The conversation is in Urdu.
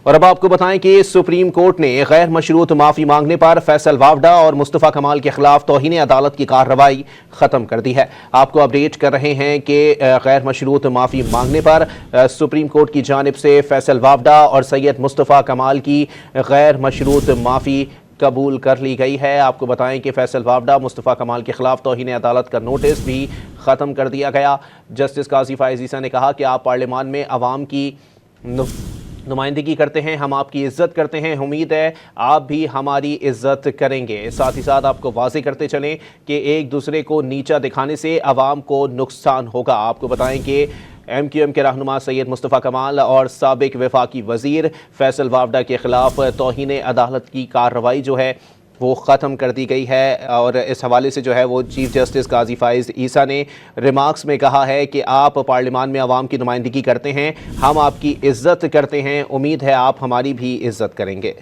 اور اب آپ کو بتائیں کہ سپریم کورٹ نے غیر مشروط معافی مانگنے پر فیصل وافڈا اور مصطفیٰ کمال کے خلاف توہین عدالت کی کارروائی ختم کر دی ہے۔ آپ کو اپڈیٹ کر رہے ہیں کہ غیر مشروط معافی مانگنے پر سپریم کورٹ کی جانب سے فیصل وافڈا اور سید مصطفیٰ کمال کی غیر مشروط معافی قبول کر لی گئی ہے۔ آپ کو بتائیں کہ فیصل وافڈا مصطفیٰ کمال کے خلاف توہین عدالت کا نوٹس بھی ختم کر دیا گیا۔ جسٹس قاضی فائز عیسیٰ نے کہا کہ آپ پارلیمان میں عوام کی نمائندگی کرتے ہیں، ہم آپ کی عزت کرتے ہیں، امید ہے آپ بھی ہماری عزت کریں گے۔ ساتھ ہی ساتھ آپ کو واضح کرتے چلیں کہ ایک دوسرے کو نیچا دکھانے سے عوام کو نقصان ہوگا۔ آپ کو بتائیں کہ ایم کیو ایم کے رہنما سید مصطفیٰ کمال اور سابق وفاقی وزیر فیصل وافڈا کے خلاف توہین عدالت کی کارروائی جو ہے وہ ختم کر دی گئی ہے، اور اس حوالے سے جو ہے وہ چیف جسٹس قاضی فائز عیسیٰ نے ریمارکس میں کہا ہے کہ آپ پارلیمان میں عوام کی نمائندگی کرتے ہیں، ہم آپ کی عزت کرتے ہیں، امید ہے آپ ہماری بھی عزت کریں گے۔